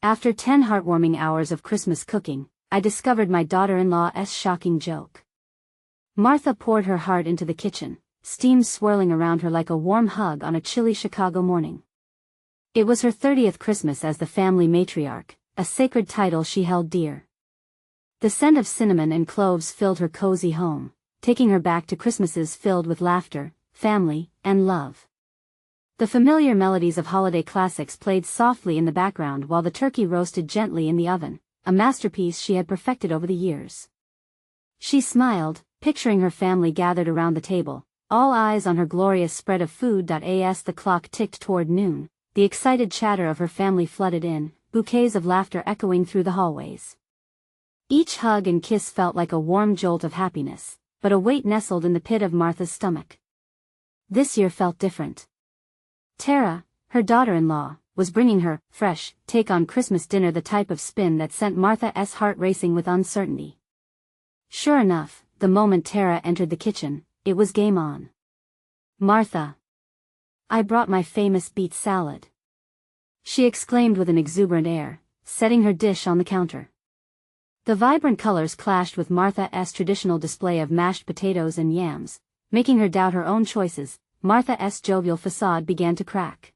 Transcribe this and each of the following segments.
After 10 heartwarming hours of Christmas cooking, I discovered my daughter-in-law's shocking joke. Martha poured her heart into the kitchen, steam swirling around her like a warm hug on a chilly Chicago morning. It was her 30th Christmas as the family matriarch, a sacred title she held dear. The scent of cinnamon and cloves filled her cozy home, taking her back to Christmases filled with laughter, family, and love. The familiar melodies of holiday classics played softly in the background while the turkey roasted gently in the oven, a masterpiece she had perfected over the years. She smiled, picturing her family gathered around the table, all eyes on her glorious spread of food. As the clock ticked toward noon, the excited chatter of her family flooded in, bouquets of laughter echoing through the hallways. Each hug and kiss felt like a warm jolt of happiness, but a weight nestled in the pit of Martha's stomach. This year felt different. Tara, her daughter-in-law, was bringing her fresh take on Christmas dinner, the type of spin that sent Martha's heart racing with uncertainty. Sure enough, the moment Tara entered the kitchen, it was game on. "Martha, I brought my famous beet salad," she exclaimed with an exuberant air, setting her dish on the counter. The vibrant colors clashed with Martha's traditional display of mashed potatoes and yams, making her doubt her own choices. Martha's jovial facade began to crack.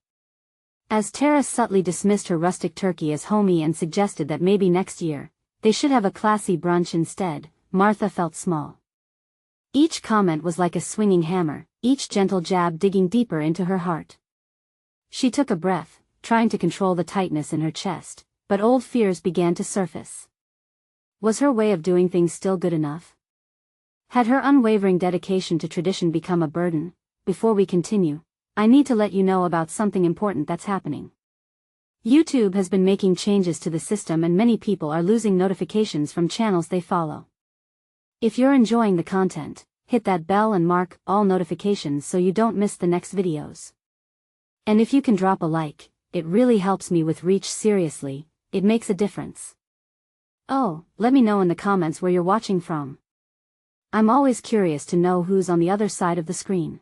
As Tara subtly dismissed her rustic turkey as homey and suggested that maybe next year, they should have a classy brunch instead, Martha felt small. Each comment was like a swinging hammer, each gentle jab digging deeper into her heart. She took a breath, trying to control the tightness in her chest, but old fears began to surface. Was her way of doing things still good enough? Had her unwavering dedication to tradition become a burden? Before we continue, I need to let you know about something important that's happening. YouTube has been making changes to the system and many people are losing notifications from channels they follow. If you're enjoying the content, hit that bell and mark all notifications so you don't miss the next videos. And if you can drop a like, it really helps me with reach. Seriously, it makes a difference. Oh, let me know in the comments where you're watching from. I'm always curious to know who's on the other side of the screen.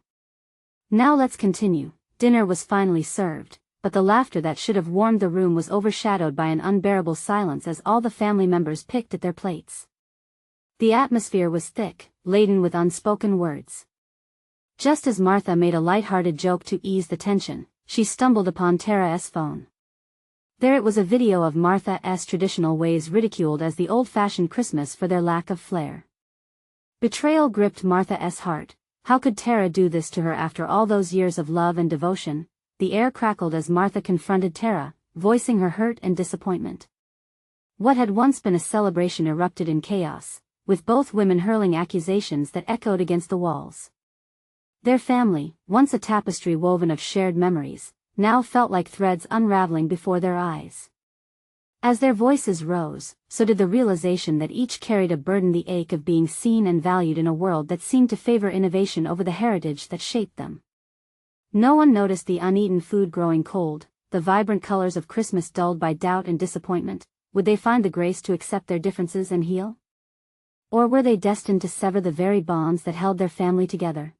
Now let's continue. Dinner was finally served, but the laughter that should have warmed the room was overshadowed by an unbearable silence as all the family members picked at their plates. The atmosphere was thick, laden with unspoken words. Just as Martha made a light-hearted joke to ease the tension, she stumbled upon Tara's phone. There it was, a video of Martha's traditional ways ridiculed as the old-fashioned Christmas for their lack of flair. Betrayal gripped Martha's heart. How could Tara do this to her after all those years of love and devotion? The air crackled as Martha confronted Tara, voicing her hurt and disappointment. What had once been a celebration erupted in chaos, with both women hurling accusations that echoed against the walls. Their family, once a tapestry woven of shared memories, now felt like threads unraveling before their eyes. As their voices rose, so did the realization that each carried a burden, the ache of being seen and valued in a world that seemed to favor innovation over the heritage that shaped them. No one noticed the uneaten food growing cold, the vibrant colors of Christmas dulled by doubt and disappointment. Would they find the grace to accept their differences and heal? Or were they destined to sever the very bonds that held their family together?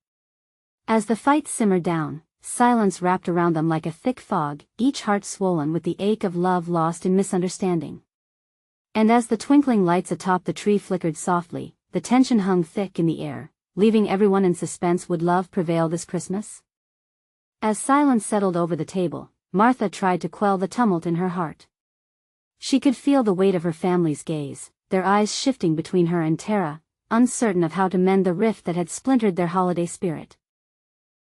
As the fight simmered down, silence wrapped around them like a thick fog, each heart swollen with the ache of love lost in misunderstanding. And as the twinkling lights atop the tree flickered softly, the tension hung thick in the air, leaving everyone in suspense. Would love prevail this Christmas? As silence settled over the table, Martha tried to quell the tumult in her heart. She could feel the weight of her family's gaze, their eyes shifting between her and Tara, uncertain of how to mend the rift that had splintered their holiday spirit.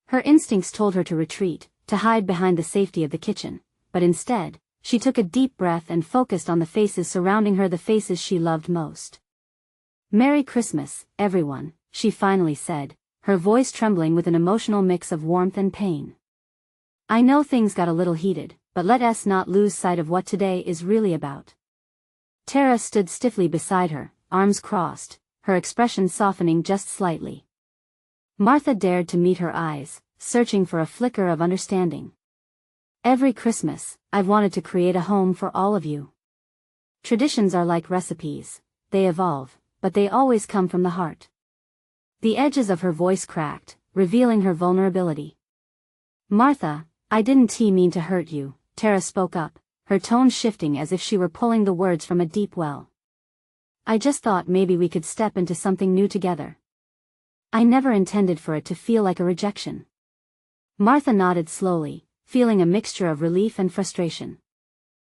Her instincts told her to retreat, to hide behind the safety of the kitchen, but instead, she took a deep breath and focused on the faces surrounding her, the faces she loved most. "Merry Christmas, everyone," she finally said, her voice trembling with an emotional mix of warmth and pain. "I know things got a little heated, but let us not lose sight of what today is really about." Tara stood stiffly beside her, arms crossed, her expression softening just slightly. Martha dared to meet her eyes, searching for a flicker of understanding. "Every Christmas, I've wanted to create a home for all of you. Traditions are like recipes, they evolve, but they always come from the heart." The edges of her voice cracked, revealing her vulnerability. "Martha, I didn't mean to hurt you," Tara spoke up, her tone shifting as if she were pulling the words from a deep well. I just thought maybe we could step into something new together. I never intended for it to feel like a rejection. Martha nodded slowly, feeling a mixture of relief and frustration.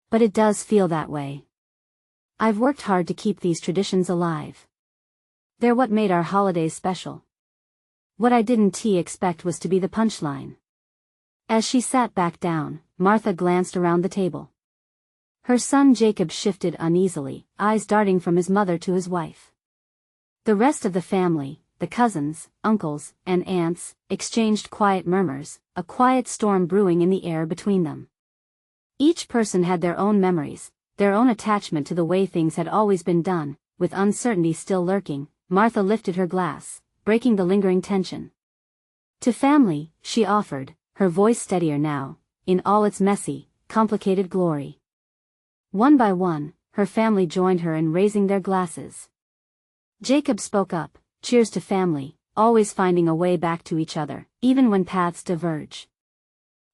But it does feel that way. I've worked hard to keep these traditions alive. They're what made our holidays special. What I didn't expect was to be the punchline. As she sat back down, Martha glanced around the table. Her son Jacob shifted uneasily, eyes darting from his mother to his wife. The rest of the family, the cousins, uncles, and aunts, exchanged quiet murmurs, a quiet storm brewing in the air between them. Each person had their own memories, their own attachment to the way things had always been done. With uncertainty still lurking, Martha lifted her glass, breaking the lingering tension. To family, she offered, her voice steadier now, in all its messy, complicated glory. One by one, her family joined her in raising their glasses. Jacob spoke up, cheers to family, always finding a way back to each other, even when paths diverge.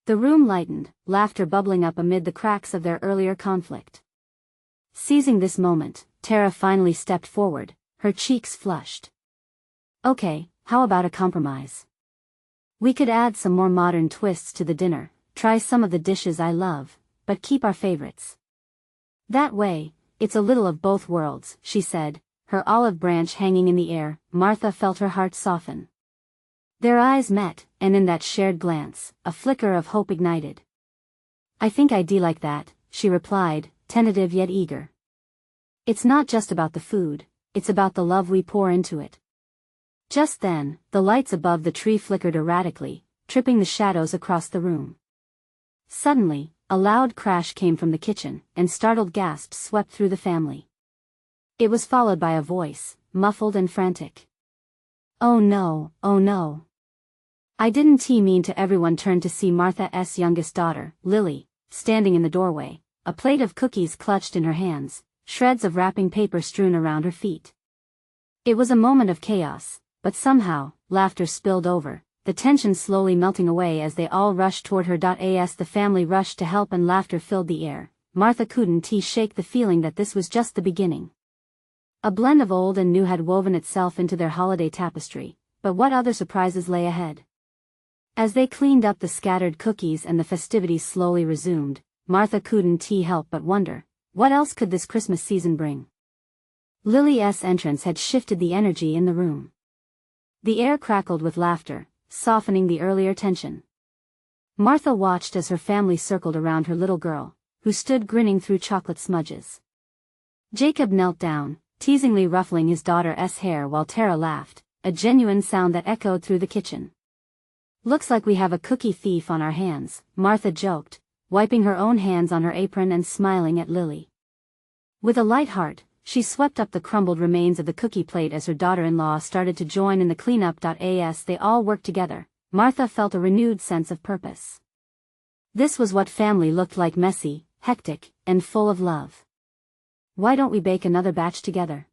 The room lightened, laughter bubbling up amid the cracks of their earlier conflict. Seizing this moment, Tara finally stepped forward, her cheeks flushed. Okay, how about a compromise? We could add some more modern twists to the dinner, try some of the dishes I love, but keep our favorites. That way, it's a little of both worlds, she said, her olive branch hanging in the air. Martha felt her heart soften. Their eyes met, and in that shared glance, a flicker of hope ignited. I think I'd like that, she replied, tentative yet eager. It's not just about the food, it's about the love we pour into it. Just then, the lights above the tree flickered erratically, tripping the shadows across the room. Suddenly, a loud crash came from the kitchen, and startled gasps swept through the family. It was followed by a voice, muffled and frantic. Oh no, oh no. I didn't mean to. Everyone turned to see Martha's youngest daughter, Lily, standing in the doorway, a plate of cookies clutched in her hands, shreds of wrapping paper strewn around her feet. It was a moment of chaos, but somehow, laughter spilled over, the tension slowly melting away as they all rushed toward her. As the family rushed to help and laughter filled the air, Martha couldn't shake the feeling that this was just the beginning. A blend of old and new had woven itself into their holiday tapestry, but what other surprises lay ahead? As they cleaned up the scattered cookies and the festivities slowly resumed, Martha couldn't help but wonder, what else could this Christmas season bring? Lily's entrance had shifted the energy in the room. The air crackled with laughter, softening the earlier tension. Martha watched as her family circled around her little girl, who stood grinning through chocolate smudges. Jacob knelt down, teasingly ruffling his daughter's hair while Tara laughed, a genuine sound that echoed through the kitchen. Looks like we have a cookie thief on our hands, Martha joked, wiping her own hands on her apron and smiling at Lily. With a light heart, she swept up the crumbled remains of the cookie plate as her daughter-in-law started to join in the cleanup. As they all worked together, Martha felt a renewed sense of purpose. This was what family looked like: messy, hectic, and full of love. Why don't we bake another batch together?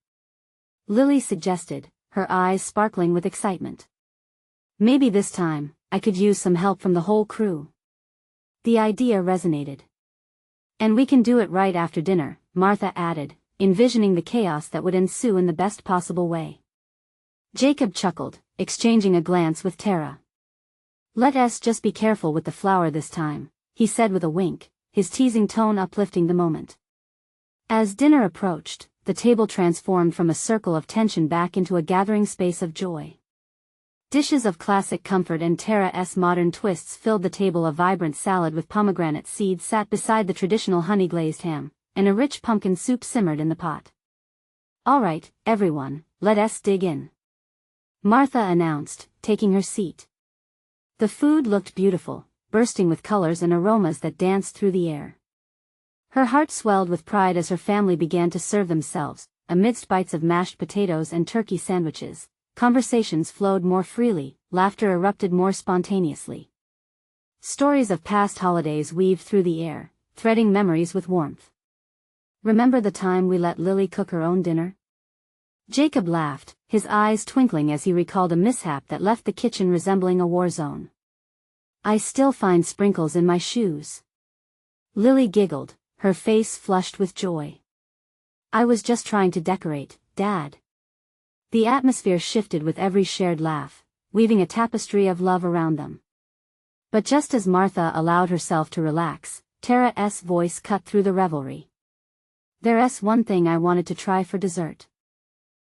Lily suggested, her eyes sparkling with excitement. Maybe this time, I could use some help from the whole crew. The idea resonated. And we can do it right after dinner, Martha added, envisioning the chaos that would ensue in the best possible way. Jacob chuckled, exchanging a glance with Tara. Let us just be careful with the flour this time, he said with a wink, his teasing tone uplifting the moment. As dinner approached, the table transformed from a circle of tension back into a gathering space of joy. Dishes of classic comfort and Tara's modern twists filled the table. A vibrant salad with pomegranate seeds sat beside the traditional honey-glazed ham, and a rich pumpkin soup simmered in the pot. All right, everyone, let us dig in, Martha announced, taking her seat. The food looked beautiful, bursting with colors and aromas that danced through the air. Her heart swelled with pride as her family began to serve themselves. Amidst bites of mashed potatoes and turkey sandwiches, conversations flowed more freely, laughter erupted more spontaneously. Stories of past holidays weaved through the air, threading memories with warmth. Remember the time we let Lily cook her own dinner? Jacob laughed, his eyes twinkling as he recalled a mishap that left the kitchen resembling a war zone. I still find sprinkles in my shoes. Lily giggled, her face flushed with joy. I was just trying to decorate, Dad. The atmosphere shifted with every shared laugh, weaving a tapestry of love around them. But just as Martha allowed herself to relax, Tara's voice cut through the revelry. There's one thing I wanted to try for dessert.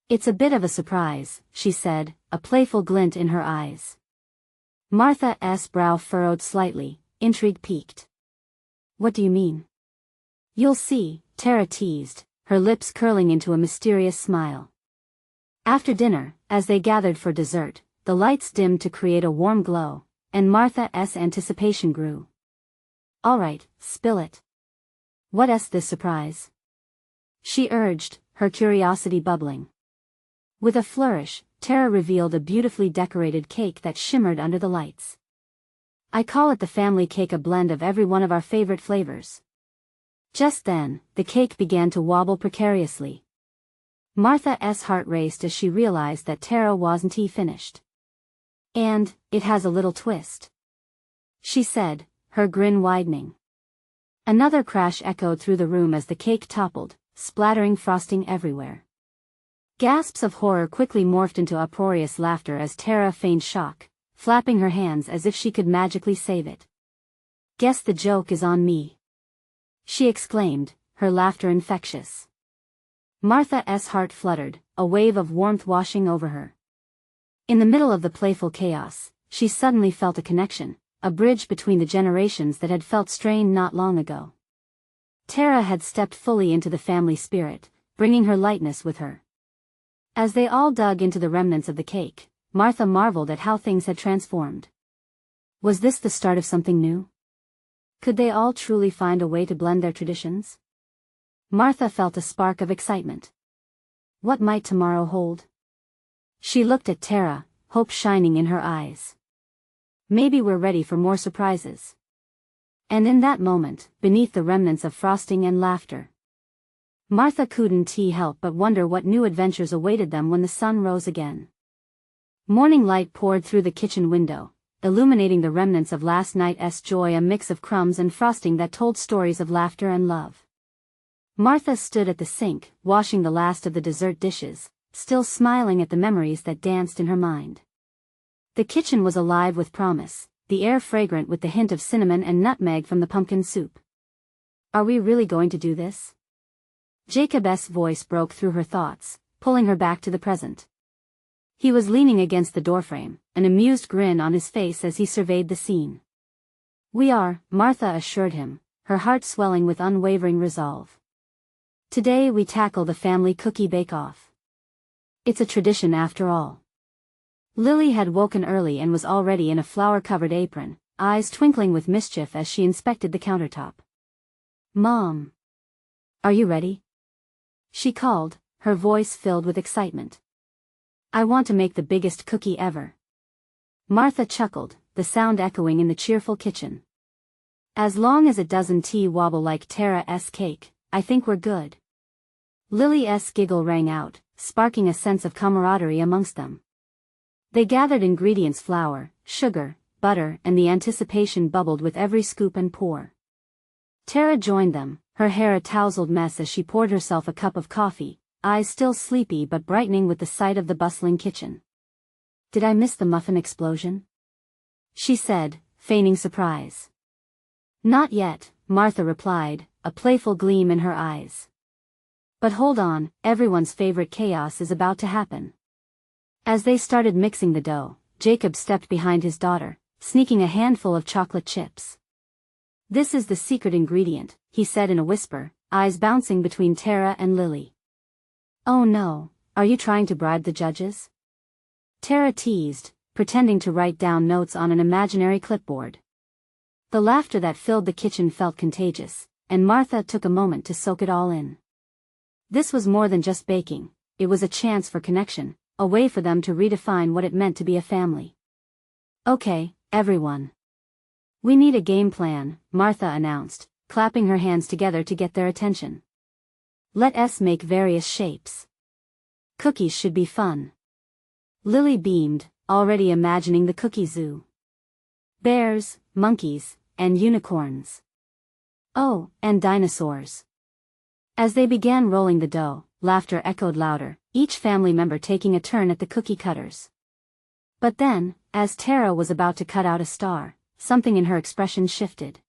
It's a bit of a surprise, she said, a playful glint in her eyes. Martha's brow furrowed slightly, intrigue piqued. What do you mean? You'll see, Tara teased, her lips curling into a mysterious smile. After dinner, as they gathered for dessert, the lights dimmed to create a warm glow, and Martha's anticipation grew. All right, spill it. What's this surprise? She urged, her curiosity bubbling. With a flourish, Tara revealed a beautifully decorated cake that shimmered under the lights. I call it the family cake, a blend of every one of our favorite flavors. Just then, the cake began to wobble precariously. Martha's heart raced as she realized that Tara wasn't finished. And, it has a little twist, she said, her grin widening. Another crash echoed through the room as the cake toppled, splattering frosting everywhere. Gasps of horror quickly morphed into uproarious laughter as Tara feigned shock, flapping her hands as if she could magically save it. Guess the joke is on me, she exclaimed, her laughter infectious. Martha's heart fluttered, a wave of warmth washing over her. In the middle of the playful chaos, she suddenly felt a connection, a bridge between the generations that had felt strained not long ago. Tara had stepped fully into the family spirit, bringing her lightness with her. As they all dug into the remnants of the cake, Martha marveled at how things had transformed. Was this the start of something new? Could they all truly find a way to blend their traditions? Martha felt a spark of excitement. What might tomorrow hold? She looked at Tara, hope shining in her eyes. Maybe we're ready for more surprises. And in that moment, beneath the remnants of frosting and laughter, Martha couldn't help but wonder what new adventures awaited them when the sun rose again. Morning light poured through the kitchen window, illuminating the remnants of last night's joy, a mix of crumbs and frosting that told stories of laughter and love. Martha stood at the sink, washing the last of the dessert dishes, still smiling at the memories that danced in her mind. The kitchen was alive with promise, the air fragrant with the hint of cinnamon and nutmeg from the pumpkin soup. Are we really going to do this? Jacob's voice broke through her thoughts, pulling her back to the present. He was leaning against the doorframe, an amused grin on his face as he surveyed the scene. We are, Martha assured him, her heart swelling with unwavering resolve. Today we tackle the family cookie bake-off. It's a tradition after all. Lily had woken early and was already in a flour-covered apron, eyes twinkling with mischief as she inspected the countertop. Mom! Are you ready? She called, her voice filled with excitement. I want to make the biggest cookie ever. Martha chuckled, the sound echoing in the cheerful kitchen. As long as it doesn't wobble like Tara's cake, I think we're good. Lily's giggle rang out, sparking a sense of camaraderie amongst them. They gathered ingredients: flour, sugar, butter, and the anticipation bubbled with every scoop and pour. Tara joined them, her hair a tousled mess as she poured herself a cup of coffee, eyes still sleepy but brightening with the sight of the bustling kitchen. Did I miss the muffin explosion? She said, feigning surprise. Not yet, Martha replied, a playful gleam in her eyes. But hold on, everyone's favorite chaos is about to happen. As they started mixing the dough, Jacob stepped behind his daughter, sneaking a handful of chocolate chips. This is the secret ingredient, he said in a whisper, eyes bouncing between Tara and Lily. Oh no, are you trying to bribe the judges? Tara teased, pretending to write down notes on an imaginary clipboard. The laughter that filled the kitchen felt contagious, and Martha took a moment to soak it all in. This was more than just baking, it was a chance for connection, a way for them to redefine what it meant to be a family. Okay, everyone. We need a game plan, Martha announced, clapping her hands together to get their attention. Let us make various shapes. Cookies should be fun. Lily beamed, already imagining the cookie zoo. Bears, monkeys, and unicorns. Oh, and dinosaurs. As they began rolling the dough, laughter echoed louder, each family member taking a turn at the cookie cutters. But then, as Tara was about to cut out a star, something in her expression shifted.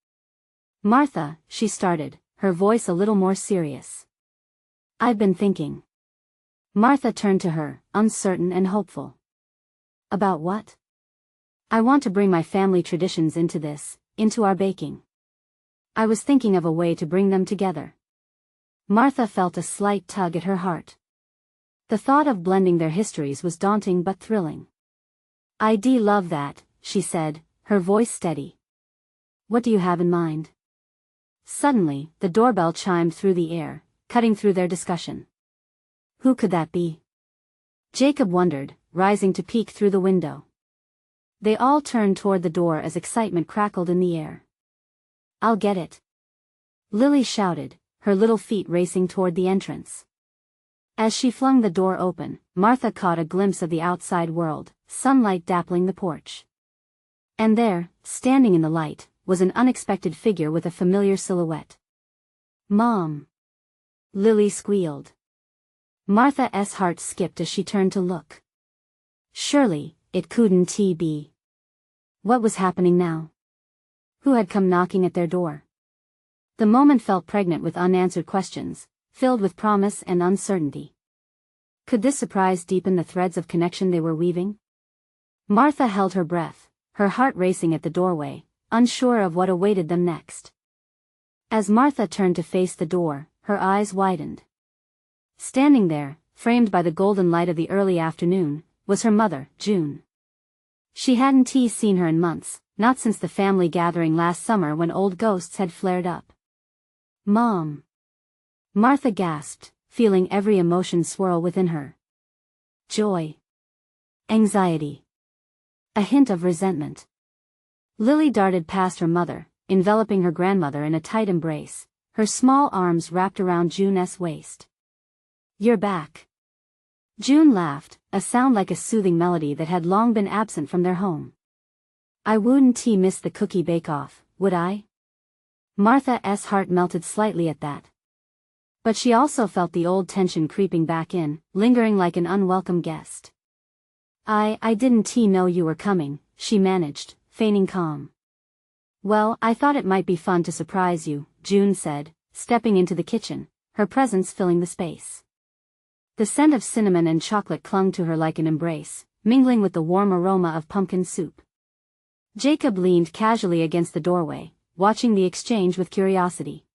"Martha," she started, her voice a little more serious. "I've been thinking." Martha turned to her, uncertain and hopeful. "About what?" "I want to bring my family traditions into our baking. I was thinking of a way to bring them together." Martha felt a slight tug at her heart. The thought of blending their histories was daunting but thrilling. "I'd love that," she said, her voice steady. "What do you have in mind?" Suddenly, the doorbell chimed through the air, cutting through their discussion. Who could that be? Jacob wondered, rising to peek through the window. They all turned toward the door as excitement crackled in the air. "I'll get it!" Lily shouted, her little feet racing toward the entrance. As she flung the door open, Martha caught a glimpse of the outside world, sunlight dappling the porch. And there, standing in the light, was an unexpected figure with a familiar silhouette. "Mom!" Lily squealed. Martha's heart skipped as she turned to look. Surely, it couldn't be. What was happening now? Who had come knocking at their door? The moment felt pregnant with unanswered questions, filled with promise and uncertainty. Could this surprise deepen the threads of connection they were weaving? Martha held her breath, her heart racing at the doorway, unsure of what awaited them next. As Martha turned to face the door, her eyes widened. Standing there, framed by the golden light of the early afternoon, was her mother, June. She hadn't seen her in months, not since the family gathering last summer when old ghosts had flared up. "Mom!" Martha gasped, feeling every emotion swirl within her. Joy. Anxiety. A hint of resentment. Lily darted past her mother, enveloping her grandmother in a tight embrace, her small arms wrapped around June's waist. "You're back." June laughed, a sound like a soothing melody that had long been absent from their home. "I wouldn't miss the cookie bake-off, would I?" Martha's heart melted slightly at that. But she also felt the old tension creeping back in, lingering like an unwelcome guest. I didn't know you were coming," she managed, feigning calm. "Well, I thought it might be fun to surprise you," June said, stepping into the kitchen, her presence filling the space. The scent of cinnamon and chocolate clung to her like an embrace, mingling with the warm aroma of pumpkin soup. Jacob leaned casually against the doorway, watching the exchange with curiosity.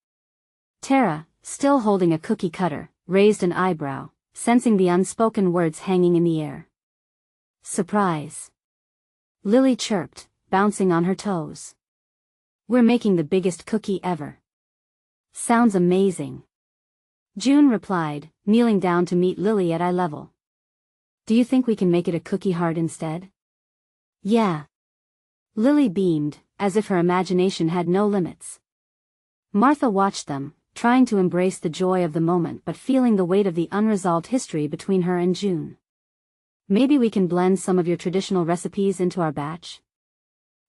Tara, still holding a cookie cutter, raised an eyebrow, sensing the unspoken words hanging in the air. "Surprise!" Lily chirped, bouncing on her toes. "We're making the biggest cookie ever." "Sounds amazing." June replied, kneeling down to meet Lily at eye level. "Do you think we can make it a cookie heart instead?" "Yeah." Lily beamed, as if her imagination had no limits. Martha watched them, trying to embrace the joy of the moment but feeling the weight of the unresolved history between her and June. "Maybe we can blend some of your traditional recipes into our batch?"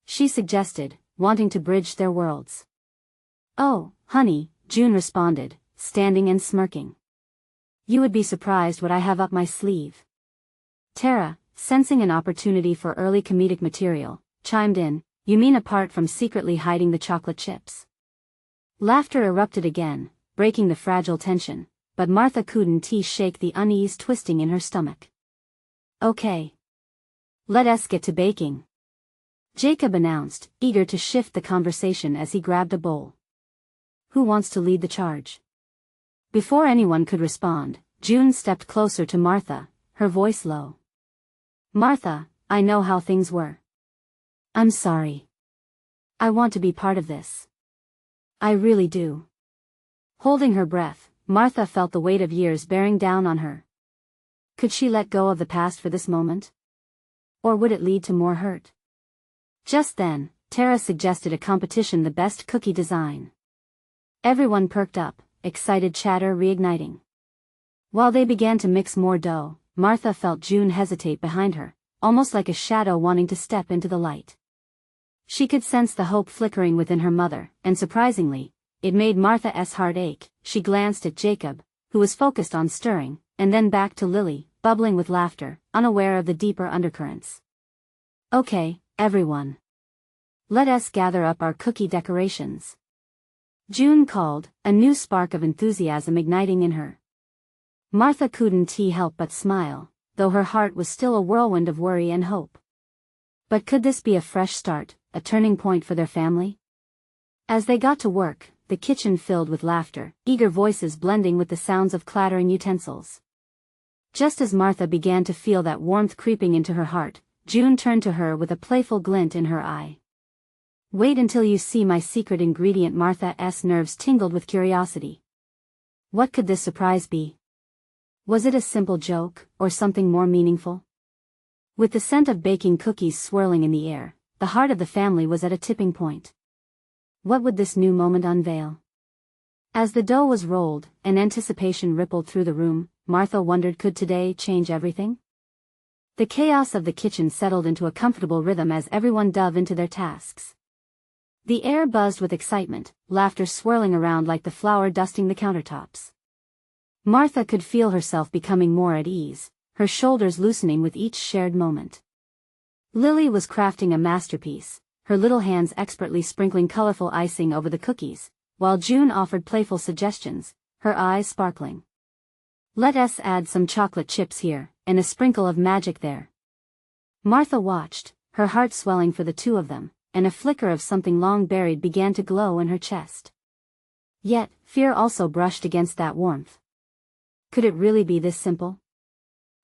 she suggested, wanting to bridge their worlds. "Oh, honey," June responded, standing and smirking. "You would be surprised what I have up my sleeve." Tara, sensing an opportunity for early comedic material, chimed in, "You mean apart from secretly hiding the chocolate chips?" Laughter erupted again, breaking the fragile tension, but Martha couldn't shake the unease twisting in her stomach. "Okay. Let us get to baking," Jacob announced, eager to shift the conversation as he grabbed a bowl. "Who wants to lead the charge?" Before anyone could respond, June stepped closer to Martha, her voice low. "Martha, I know how things were. I'm sorry. I want to be part of this. I really do." Holding her breath, Martha felt the weight of years bearing down on her. Could she let go of the past for this moment? Or would it lead to more hurt? Just then, Tara suggested a competition, the best cookie design. Everyone perked up, excited chatter reigniting. While they began to mix more dough, Martha felt June hesitate behind her, almost like a shadow wanting to step into the light. She could sense the hope flickering within her mother, and surprisingly, It made Martha's heart ache. She glanced at Jacob, who was focused on stirring, and then back to Lily, bubbling with laughter, unaware of the deeper undercurrents. "Okay, everyone. Let us gather up our cookie decorations," June called, a new spark of enthusiasm igniting in her. Martha couldn't help but smile, though her heart was still a whirlwind of worry and hope. But could this be a fresh start, a turning point for their family? As they got to work, the kitchen filled with laughter, eager voices blending with the sounds of clattering utensils. Just as Martha began to feel that warmth creeping into her heart, June turned to her with a playful glint in her eye. "Wait until you see my secret ingredient." Martha's nerves tingled with curiosity. What could this surprise be? Was it a simple joke, or something more meaningful? With the scent of baking cookies swirling in the air, the heart of the family was at a tipping point. What would this new moment unveil? As the dough was rolled, and anticipation rippled through the room, Martha wondered, could today change everything? The chaos of the kitchen settled into a comfortable rhythm as everyone dove into their tasks. The air buzzed with excitement, laughter swirling around like the flour dusting the countertops. Martha could feel herself becoming more at ease, her shoulders loosening with each shared moment. Lily was crafting a masterpiece, her little hands expertly sprinkling colorful icing over the cookies, while June offered playful suggestions, her eyes sparkling. "Let us add some chocolate chips here, and a sprinkle of magic there." Martha watched, her heart swelling for the two of them, and a flicker of something long buried began to glow in her chest. Yet, fear also brushed against that warmth. Could it really be this simple?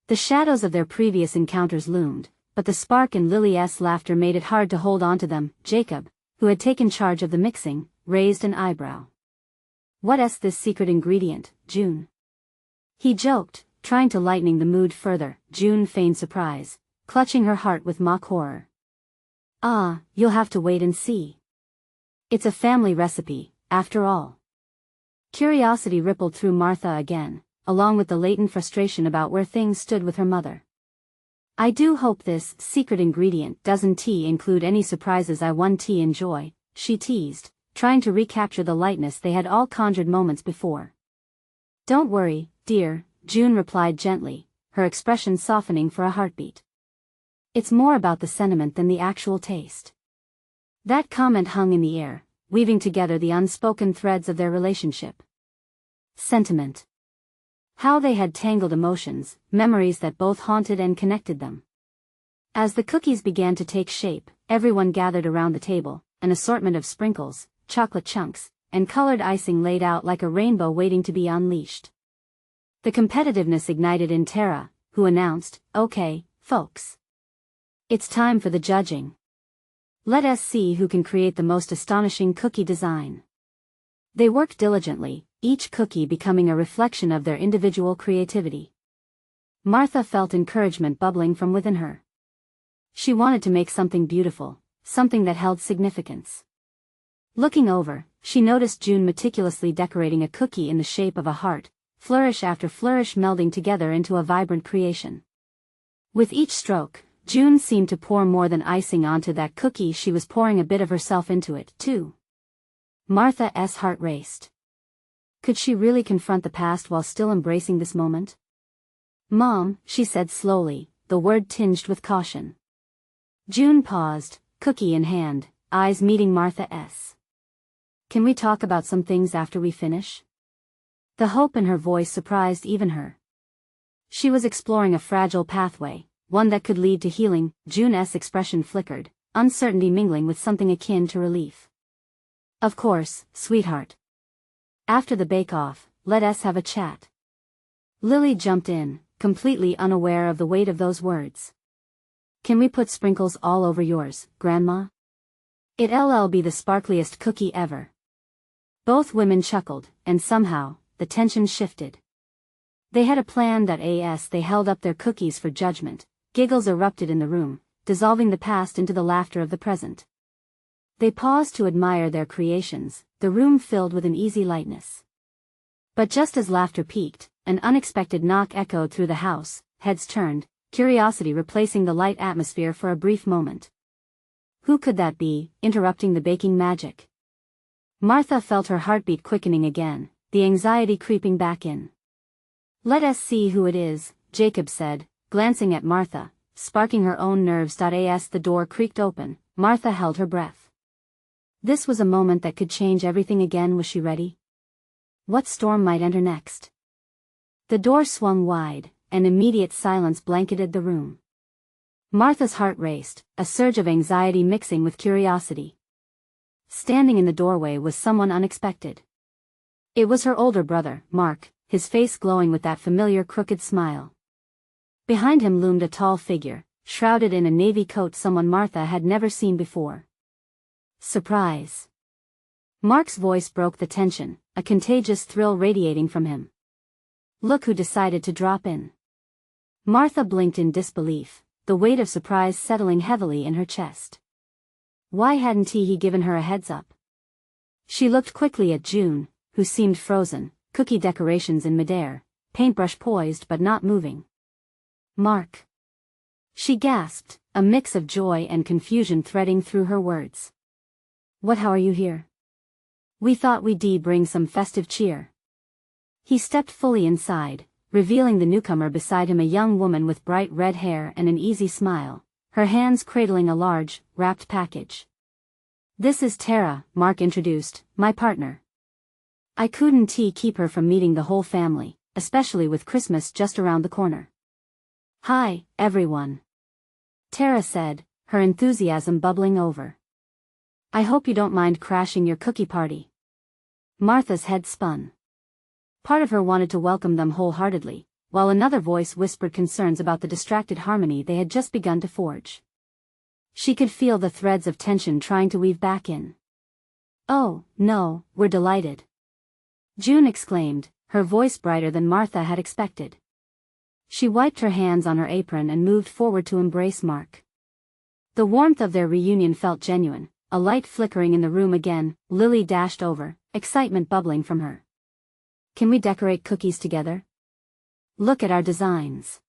The shadows of their previous encounters loomed, but the spark in Lily's laughter made it hard to hold on to them. Jacob, who had taken charge of the mixing, raised an eyebrow. "What's this secret ingredient, June?" he joked, trying to lighten the mood further. June feigned surprise, clutching her heart with mock horror. "Ah, you'll have to wait and see. It's a family recipe, after all." Curiosity rippled through Martha again, along with the latent frustration about where things stood with her mother. "I do hope this secret ingredient doesn't include any surprises I won't enjoy," she teased, trying to recapture the lightness they had all conjured moments before. "Don't worry, dear," June replied gently, her expression softening for a heartbeat. "It's more about the sentiment than the actual taste." That comment hung in the air, weaving together the unspoken threads of their relationship. Sentiment. How they had tangled emotions, memories that both haunted and connected them. As the cookies began to take shape, everyone gathered around the table, an assortment of sprinkles, chocolate chunks, and colored icing laid out like a rainbow waiting to be unleashed. The competitiveness ignited in Tara, who announced, "Okay, folks. It's time for the judging. Let us see who can create the most astonishing cookie design." They worked diligently, each cookie becoming a reflection of their individual creativity. Martha felt encouragement bubbling from within her. She wanted to make something beautiful, something that held significance. Looking over, she noticed June meticulously decorating a cookie in the shape of a heart, flourish after flourish melding together into a vibrant creation. With each stroke, June seemed to pour more than icing onto that cookie. She was pouring a bit of herself into it, too. Martha's heart raced. Could she really confront the past while still embracing this moment? "Mom," she said slowly, the word tinged with caution. June paused, cookie in hand, eyes meeting Martha's. "Can we talk about some things after we finish?" The hope in her voice surprised even her. She was exploring a fragile pathway, one that could lead to healing. June's expression flickered, uncertainty mingling with something akin to relief. "Of course, sweetheart. After the bake-off, let us have a chat." Lily jumped in, completely unaware of the weight of those words. "Can we put sprinkles all over yours, Grandma? It'll be the sparkliest cookie ever." Both women chuckled, and somehow, the tension shifted. They had a plan that as they held up their cookies for judgment, giggles erupted in the room, dissolving the past into the laughter of the present. They paused to admire their creations, the room filled with an easy lightness. But just as laughter peaked, an unexpected knock echoed through the house, heads turned, curiosity replacing the light atmosphere for a brief moment. Who could that be, interrupting the baking magic? Martha felt her heartbeat quickening again, the anxiety creeping back in. "Let us see who it is," Jacob said, glancing at Martha, sparking her own nerves. As the door creaked open, Martha held her breath. This was a moment that could change everything again. Was she ready? What storm might enter next? The door swung wide, and immediate silence blanketed the room. Martha's heart raced, a surge of anxiety mixing with curiosity. Standing in the doorway was someone unexpected. It was her older brother, Mark, his face glowing with that familiar crooked smile. Behind him loomed a tall figure, shrouded in a navy coat, someone Martha had never seen before. Surprise! Mark's voice broke the tension, a contagious thrill radiating from him. "Look who decided to drop in." Martha blinked in disbelief, the weight of surprise settling heavily in her chest. Why hadn't he given her a heads up? She looked quickly at June, who seemed frozen, cookie decorations in midair, paintbrush poised but not moving. "Mark." She gasped, a mix of joy and confusion threading through her words. How are you here?" "We thought we'd bring some festive cheer." He stepped fully inside, revealing the newcomer beside him, a young woman with bright red hair and an easy smile, her hands cradling a large, wrapped package. "This is Tara," Mark introduced, "my partner. I couldn't keep her from meeting the whole family, especially with Christmas just around the corner." "Hi, everyone," Tara said, her enthusiasm bubbling over. "I hope you don't mind crashing your cookie party." Martha's head spun. Part of her wanted to welcome them wholeheartedly, while another voice whispered concerns about the distracted harmony they had just begun to forge. She could feel the threads of tension trying to weave back in. "Oh, no, we're delighted," June exclaimed, her voice brighter than Martha had expected. She wiped her hands on her apron and moved forward to embrace Mark. The warmth of their reunion felt genuine, a light flickering in the room again. Lily dashed over, excitement bubbling from her. "Can we decorate cookies together? Look at our designs."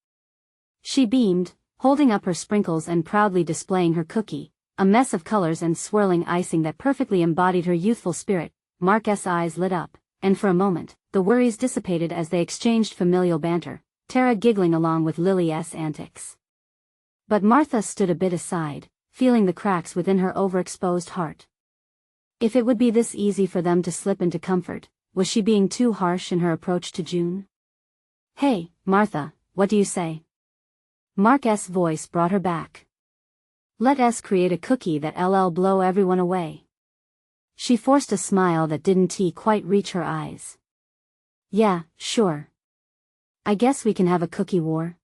She beamed, holding up her sprinkles and proudly displaying her cookie, a mess of colors and swirling icing that perfectly embodied her youthful spirit. Mark's eyes lit up, and for a moment, the worries dissipated as they exchanged familial banter, Tara giggling along with Lily's antics. But Martha stood a bit aside, feeling the cracks within her overexposed heart. If it would be this easy for them to slip into comfort, was she being too harsh in her approach to June? "Hey, Martha, what do you say?" Mark's voice brought her back. "Let us create a cookie that'll blow everyone away." She forced a smile that didn't quite reach her eyes. "Yeah, sure. I guess we can have a cookie war."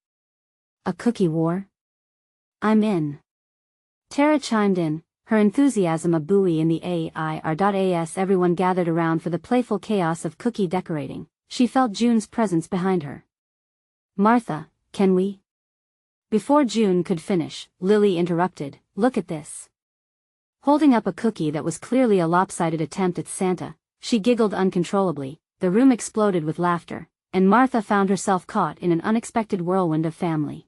"A cookie war? I'm in." Tara chimed in, her enthusiasm a buoy in the air. Everyone gathered around for the playful chaos of cookie decorating. She felt June's presence behind her. "Martha, can we?" Before June could finish, Lily interrupted, "Look at this." Holding up a cookie that was clearly a lopsided attempt at Santa, she giggled uncontrollably. The room exploded with laughter, and Martha found herself caught in an unexpected whirlwind of family.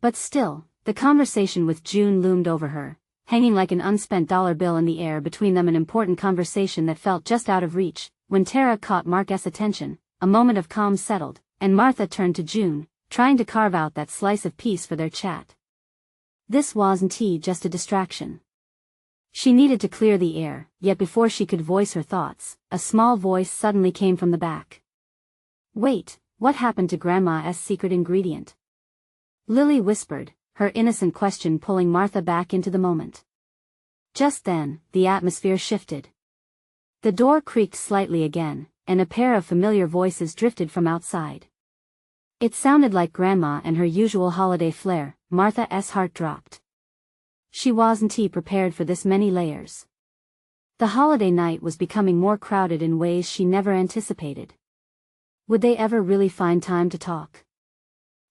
But still, the conversation with June loomed over her, hanging like an unspent dollar bill in the air between them, an important conversation that felt just out of reach. When Tara caught Mark's attention, a moment of calm settled, and Martha turned to June, trying to carve out that slice of peace for their chat. This wasn't just a distraction. She needed to clear the air, yet before she could voice her thoughts, a small voice suddenly came from the back. "Wait, what happened to Grandma's secret ingredient?" Lily whispered, her innocent question pulling Martha back into the moment. Just then, the atmosphere shifted. The door creaked slightly again, and a pair of familiar voices drifted from outside. It sounded like Grandma and her usual holiday flair. Martha's heart dropped. She wasn't prepared for this many layers. The holiday night was becoming more crowded in ways she never anticipated. Would they ever really find time to talk?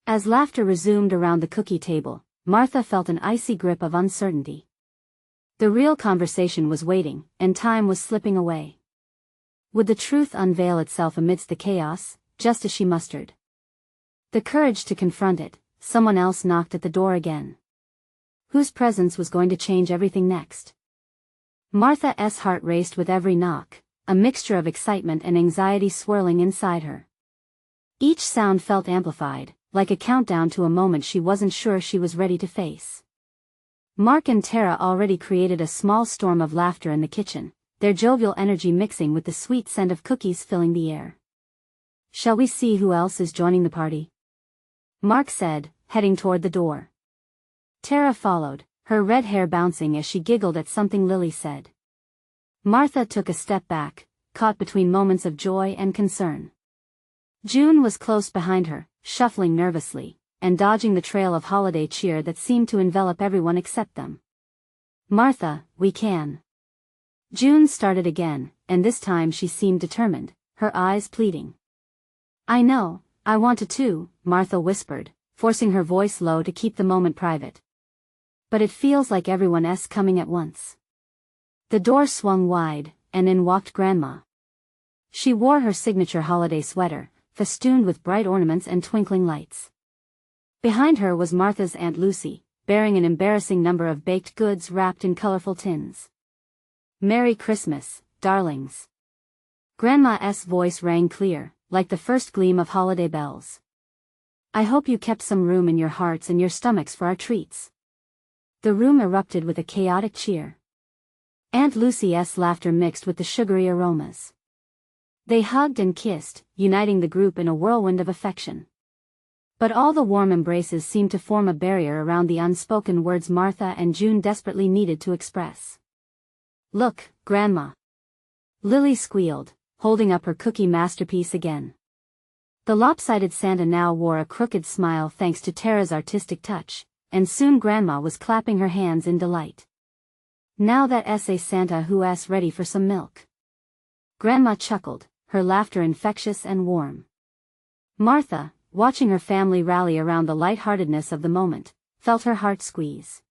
As laughter resumed around the cookie table, Martha felt an icy grip of uncertainty. The real conversation was waiting, and time was slipping away. Would the truth unveil itself amidst the chaos, just as she mustered the courage to confront it? Someone else knocked at the door again. Whose presence was going to change everything next? Martha's heart raced with every knock, a mixture of excitement and anxiety swirling inside her. Each sound felt amplified, like a countdown to a moment she wasn't sure she was ready to face. Mark and Tara already created a small storm of laughter in the kitchen, their jovial energy mixing with the sweet scent of cookies filling the air. "Shall we see who else is joining the party?" Mark said, heading toward the door. Tara followed, her red hair bouncing as she giggled at something Lily said. Martha took a step back, caught between moments of joy and concern. June was close behind her, shuffling nervously, and dodging the trail of holiday cheer that seemed to envelop everyone except them. "Martha, we can." June started again, and this time she seemed determined, her eyes pleading. "I know, I want to too," Martha whispered, forcing her voice low to keep the moment private. "But it feels like everyone's coming at once." The door swung wide, and in walked Grandma. She wore her signature holiday sweater, festooned with bright ornaments and twinkling lights. Behind her was Martha's Aunt Lucy, bearing an embarrassing number of baked goods wrapped in colorful tins. "Merry Christmas, darlings." Grandma's voice rang clear, like the first gleam of holiday bells. "I hope you kept some room in your hearts and your stomachs for our treats." The room erupted with a chaotic cheer. Aunt Lucy's laughter mixed with the sugary aromas. They hugged and kissed, uniting the group in a whirlwind of affection. But all the warm embraces seemed to form a barrier around the unspoken words Martha and June desperately needed to express. "Look, Grandma." Lily squealed, holding up her cookie masterpiece again. The lopsided Santa now wore a crooked smile thanks to Tara's artistic touch, and soon Grandma was clapping her hands in delight. "Now that's a Santa who's ready for some milk." Grandma chuckled, her laughter infectious and warm. Martha, watching her family rally around the lightheartedness of the moment, felt her heart squeeze.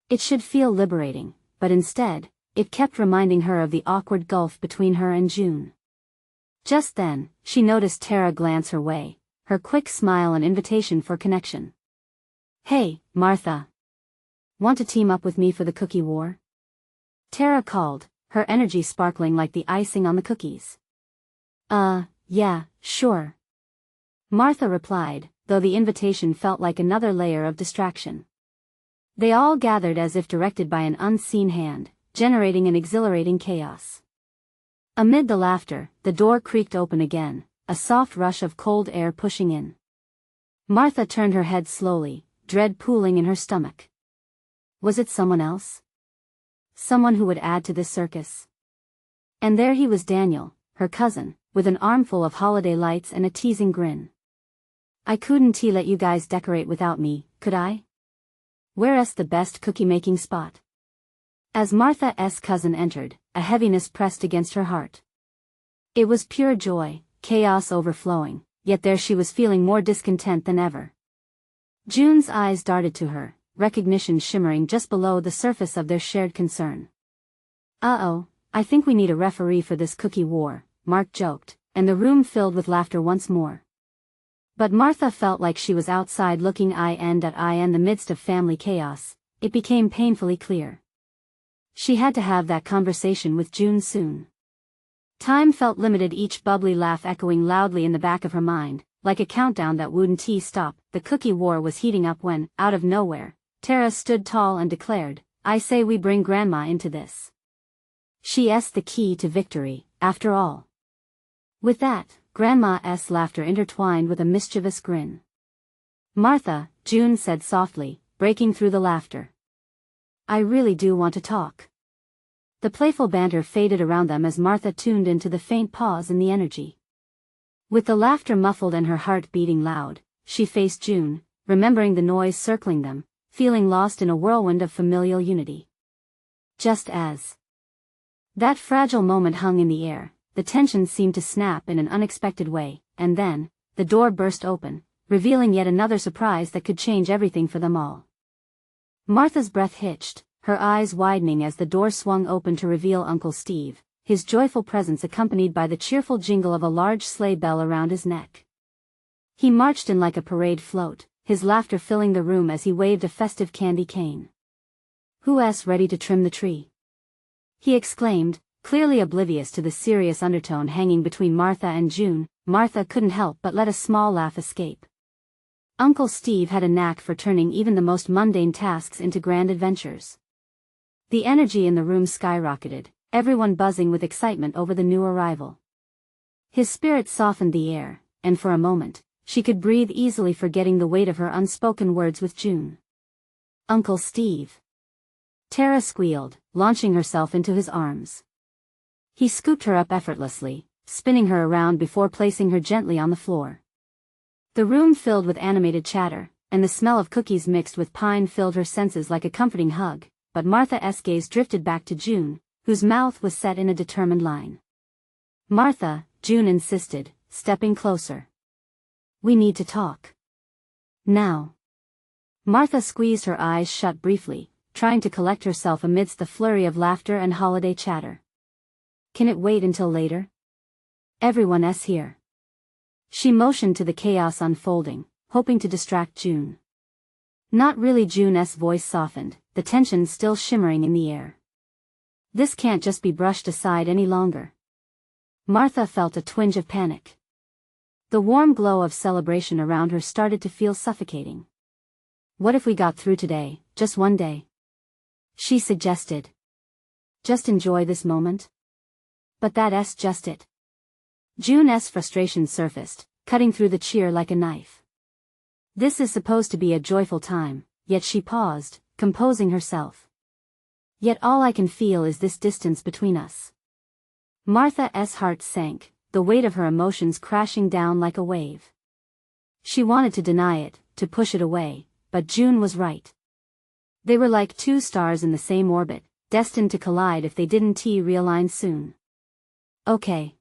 It should feel liberating, but instead, it kept reminding her of the awkward gulf between her and June. Just then, she noticed Tara glance her way, her quick smile an invitation for connection. "Hey, Martha. Want to team up with me for the cookie war?" Tara called, her energy sparkling like the icing on the cookies. Yeah, sure." Martha replied, though the invitation felt like another layer of distraction. They all gathered as if directed by an unseen hand, generating an exhilarating chaos. Amid the laughter, the door creaked open again, a soft rush of cold air pushing in. Martha turned her head slowly, dread pooling in her stomach. Was it someone else? Someone who would add to this circus? And there he was, Daniel, her cousin, with an armful of holiday lights and a teasing grin. "I couldn't let you guys decorate without me, could I? Where's the best cookie-making spot?" As Martha's cousin entered, a heaviness pressed against her heart. It was pure joy, chaos overflowing, yet there she was feeling more discontent than ever. June's eyes darted to her, recognition shimmering just below the surface of their shared concern. "Uh-oh, I think we need a referee for this cookie war," Mark joked, and the room filled with laughter once more. But Martha felt like she was outside looking eye in the midst of family chaos. It became painfully clear. She had to have that conversation with June soon. Time felt limited, each bubbly laugh echoing loudly in the back of her mind, like a countdown that wouldn't stop. The cookie war was heating up when, out of nowhere, Tara stood tall and declared, "I say we bring Grandma into this. She's the key to victory, after all." With that, Grandma's laughter intertwined with a mischievous grin. "Martha," June said softly, breaking through the laughter. "I really do want to talk." The playful banter faded around them as Martha tuned into the faint pause in the energy. With the laughter muffled and her heart beating loud, she faced June, remembering the noise circling them, feeling lost in a whirlwind of familial unity. Just as that fragile moment hung in the air, the tension seemed to snap in an unexpected way, and then, the door burst open, revealing yet another surprise that could change everything for them all. Martha's breath hitched, her eyes widening as the door swung open to reveal Uncle Steve, his joyful presence accompanied by the cheerful jingle of a large sleigh bell around his neck. He marched in like a parade float, his laughter filling the room as he waved a festive candy cane. "Who's ready to trim the tree?" he exclaimed, clearly oblivious to the serious undertone hanging between Martha and June. Martha couldn't help but let a small laugh escape. Uncle Steve had a knack for turning even the most mundane tasks into grand adventures. The energy in the room skyrocketed, everyone buzzing with excitement over the new arrival. His spirit softened the air, and for a moment, she could breathe easily, forgetting the weight of her unspoken words with June. "Uncle Steve." Tara squealed, launching herself into his arms. He scooped her up effortlessly, spinning her around before placing her gently on the floor. The room filled with animated chatter, and the smell of cookies mixed with pine filled her senses like a comforting hug, but Martha's gaze drifted back to June, whose mouth was set in a determined line. "Martha," June insisted, stepping closer. "We need to talk. Now." Martha squeezed her eyes shut briefly, trying to collect herself amidst the flurry of laughter and holiday chatter. "Can it wait until later? Everyone's here." She motioned to the chaos unfolding, hoping to distract June. "Not really." June's voice softened, the tension still shimmering in the air. "This can't just be brushed aside any longer." Martha felt a twinge of panic. The warm glow of celebration around her started to feel suffocating. "What if we got through today, just one day?" she suggested. "Just enjoy this moment?" "But that's just it." June's frustration surfaced, cutting through the cheer like a knife. "This is supposed to be a joyful time," yet she paused, composing herself. "Yet all I can feel is this distance between us." Martha's heart sank, the weight of her emotions crashing down like a wave. She wanted to deny it, to push it away, but June was right. They were like two stars in the same orbit, destined to collide if they didn't realign soon. Okay.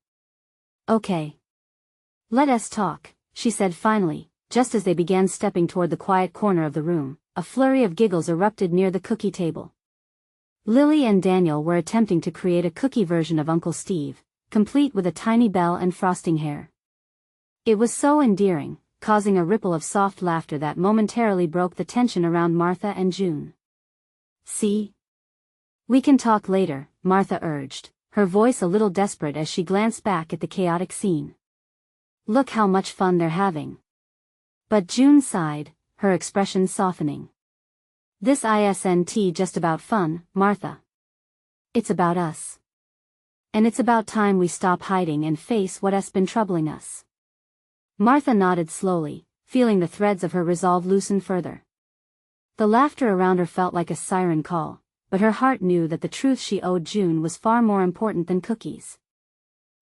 Let us talk," she said finally, just as they began stepping toward the quiet corner of the room. A flurry of giggles erupted near the cookie table. Lily and Daniel were attempting to create a cookie version of Uncle Steve, complete with a tiny bell and frosting hair. It was so endearing, causing a ripple of soft laughter that momentarily broke the tension around Martha and June. "See? We can talk later," Martha urged, her voice a little desperate as she glanced back at the chaotic scene. "Look how much fun they're having." But June sighed, her expression softening. "This isn't just about fun, Martha. It's about us. And it's about time we stop hiding and face what's been troubling us." Martha nodded slowly, feeling the threads of her resolve loosen further. The laughter around her felt like a siren call, but her heart knew that the truth she owed June was far more important than cookies.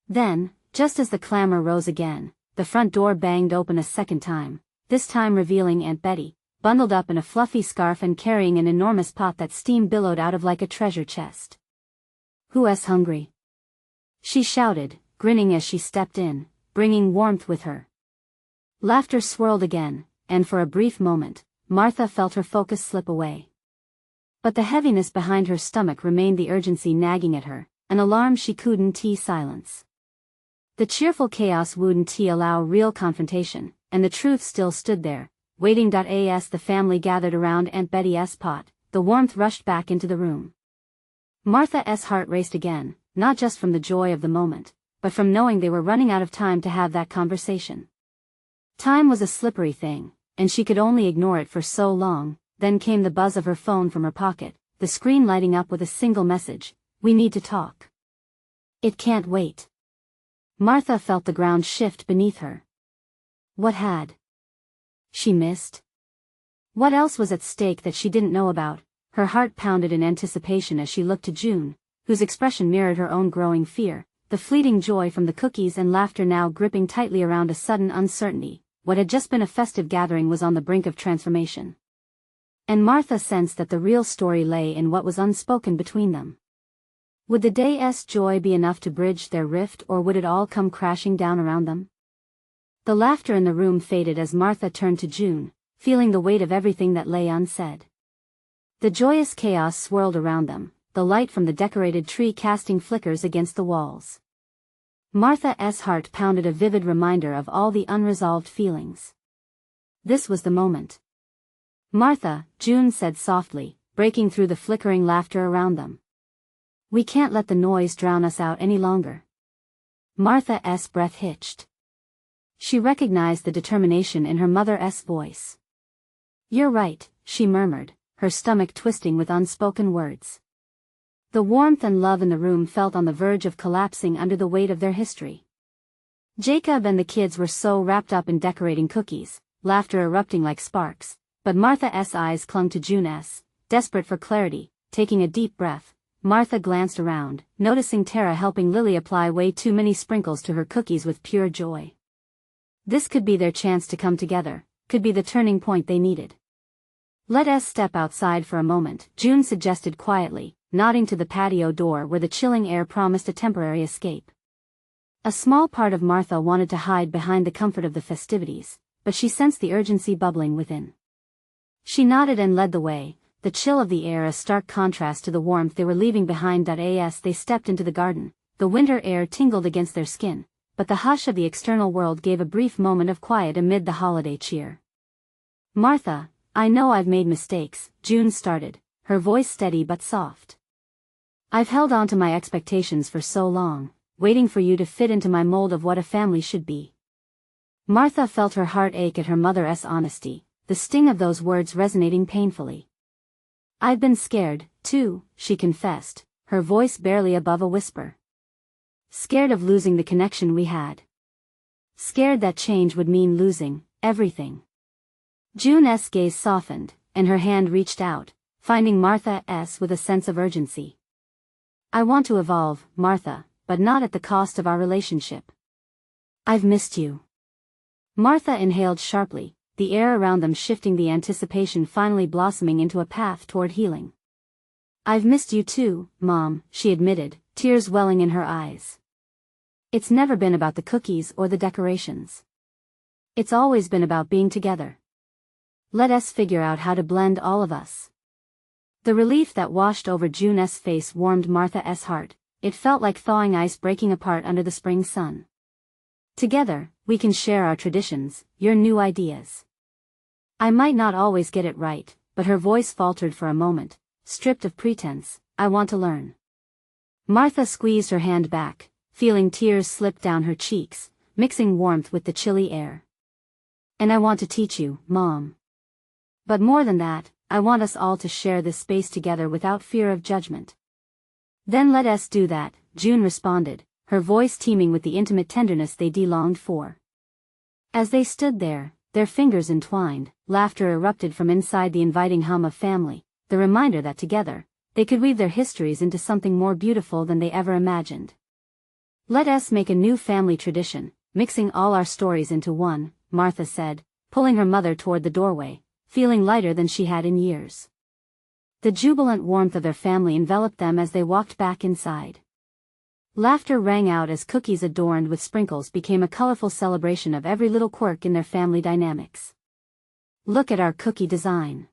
Then, just as the clamor rose again, the front door banged open a second time, this time revealing Aunt Betty, bundled up in a fluffy scarf and carrying an enormous pot that steam billowed out of like a treasure chest. "Who's hungry?" she shouted, grinning as she stepped in, bringing warmth with her. Laughter swirled again, and for a brief moment, Martha felt her focus slip away. But the heaviness behind her stomach remained, the urgency nagging at her, an alarm she couldn't silence. The cheerful chaos wouldn't allow real confrontation, and the truth still stood there, waiting. As the family gathered around Aunt Betty's pot, the warmth rushed back into the room. Martha's heart raced again, not just from the joy of the moment, but from knowing they were running out of time to have that conversation. Time was a slippery thing, and she could only ignore it for so long. Then came the buzz of her phone from her pocket, the screen lighting up with a single message: "We need to talk." "It can't wait." Martha felt the ground shift beneath her. What had she missed? What else was at stake that she didn't know about? Her heart pounded in anticipation as she looked to June, whose expression mirrored her own growing fear, the fleeting joy from the cookies and laughter now gripping tightly around a sudden uncertainty. What had just been a festive gathering was on the brink of transformation. And Martha sensed that the real story lay in what was unspoken between them. Would the day's joy be enough to bridge their rift, or would it all come crashing down around them? The laughter in the room faded as Martha turned to June, feeling the weight of everything that lay unsaid. The joyous chaos swirled around them, the light from the decorated tree casting flickers against the walls. Martha's heart pounded, a vivid reminder of all the unresolved feelings. This was the moment. "Martha," June said softly, breaking through the flickering laughter around them. We can't let the noise drown us out any longer. Martha's breath hitched. She recognized the determination in her mother's voice. "You're right," she murmured, her stomach twisting with unspoken words. The warmth and love in the room felt on the verge of collapsing under the weight of their history. Jacob and the kids were so wrapped up in decorating cookies, laughter erupting like sparks, but Martha's eyes clung to June's, desperate for clarity. Taking a deep breath, Martha glanced around, noticing Tara helping Lily apply way too many sprinkles to her cookies with pure joy. This could be their chance to come together, could be the turning point they needed. "Let us step outside for a moment," June suggested quietly, nodding to the patio door where the chilling air promised a temporary escape. A small part of Martha wanted to hide behind the comfort of the festivities, but she sensed the urgency bubbling within. She nodded and led the way, the chill of the air a stark contrast to the warmth they were leaving behind. As they stepped into the garden, the winter air tingled against their skin, but the hush of the external world gave a brief moment of quiet amid the holiday cheer. "Martha, I know I've made mistakes," June started, her voice steady but soft. "I've held on to my expectations for so long, waiting for you to fit into my mold of what a family should be." Martha felt her heart ache at her mother's honesty, the sting of those words resonating painfully. "I've been scared, too," she confessed, her voice barely above a whisper. "Scared of losing the connection we had. Scared that change would mean losing everything." June's gaze softened, and her hand reached out, finding Martha's with a sense of urgency. "I want to evolve, Martha, but not at the cost of our relationship. I've missed you." Martha inhaled sharply, the air around them shifting, the anticipation finally blossoming into a path toward healing. "I've missed you too, Mom," she admitted, tears welling in her eyes. "It's never been about the cookies or the decorations. It's always been about being together. Let us figure out how to blend all of us." The relief that washed over June's face warmed Martha's heart. It felt like thawing ice breaking apart under the spring sun. "Together, we can share our traditions, your new ideas. I might not always get it right," but her voice faltered for a moment, stripped of pretense. "I want to learn." Martha squeezed her hand back, feeling tears slip down her cheeks, mixing warmth with the chilly air. "And I want to teach you, Mom. But more than that, I want us all to share this space together without fear of judgment." "Then let us do that," June responded, her voice teeming with the intimate tenderness they longed for. As they stood there, their fingers entwined, laughter erupted from inside the inviting hum of family, the reminder that together, they could weave their histories into something more beautiful than they ever imagined. "Let us make a new family tradition, mixing all our stories into one," Martha said, pulling her mother toward the doorway, feeling lighter than she had in years. The jubilant warmth of their family enveloped them as they walked back inside. Laughter rang out as cookies adorned with sprinkles became a colorful celebration of every little quirk in their family dynamics. "Look at our cookie design,"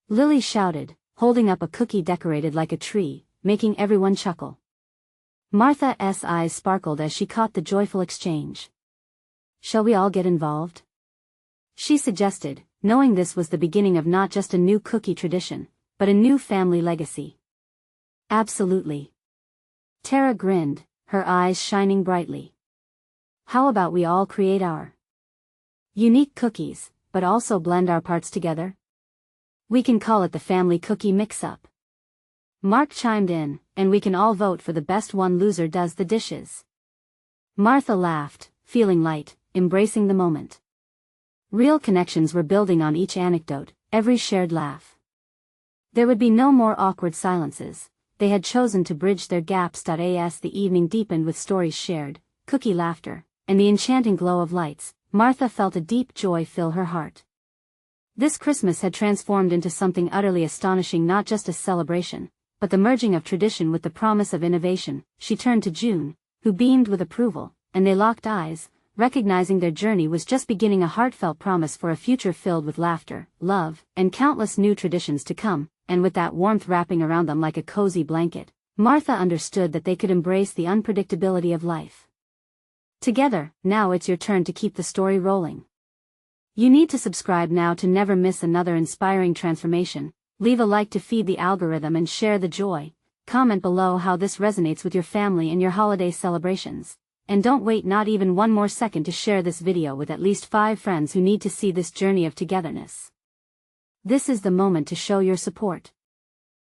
Lily shouted, holding up a cookie decorated like a tree, making everyone chuckle. Martha's eyes sparkled as she caught the joyful exchange. "Shall we all get involved?" she suggested, knowing this was the beginning of not just a new cookie tradition, but a new family legacy. "Absolutely." Tara grinned, her eyes shining brightly. "How about we all create our unique cookies, but also blend our parts together? We can call it the family cookie mix-up." Mark chimed in, "And we can all vote for the best one. Loser does the dishes." Martha laughed, feeling light, embracing the moment. Real connections were building on each anecdote, every shared laugh. There would be no more awkward silences. They had chosen to bridge their gaps. As the evening deepened with stories shared, cookie laughter, and the enchanting glow of lights, Martha felt a deep joy fill her heart. This Christmas had transformed into something utterly astonishing, not just a celebration, but the merging of tradition with the promise of innovation. She turned to June, who beamed with approval, and they locked eyes, recognizing their journey was just beginning, a heartfelt promise for a future filled with laughter, love, and countless new traditions to come. And with that warmth wrapping around them like a cozy blanket, Martha understood that they could embrace the unpredictability of life. Together, now it's your turn to keep the story rolling. You need to subscribe now to never miss another inspiring transformation, leave a like to feed the algorithm and share the joy, comment below how this resonates with your family and your holiday celebrations. And don't wait not even one more second to share this video with at least 5 friends who need to see this journey of togetherness. This is the moment to show your support.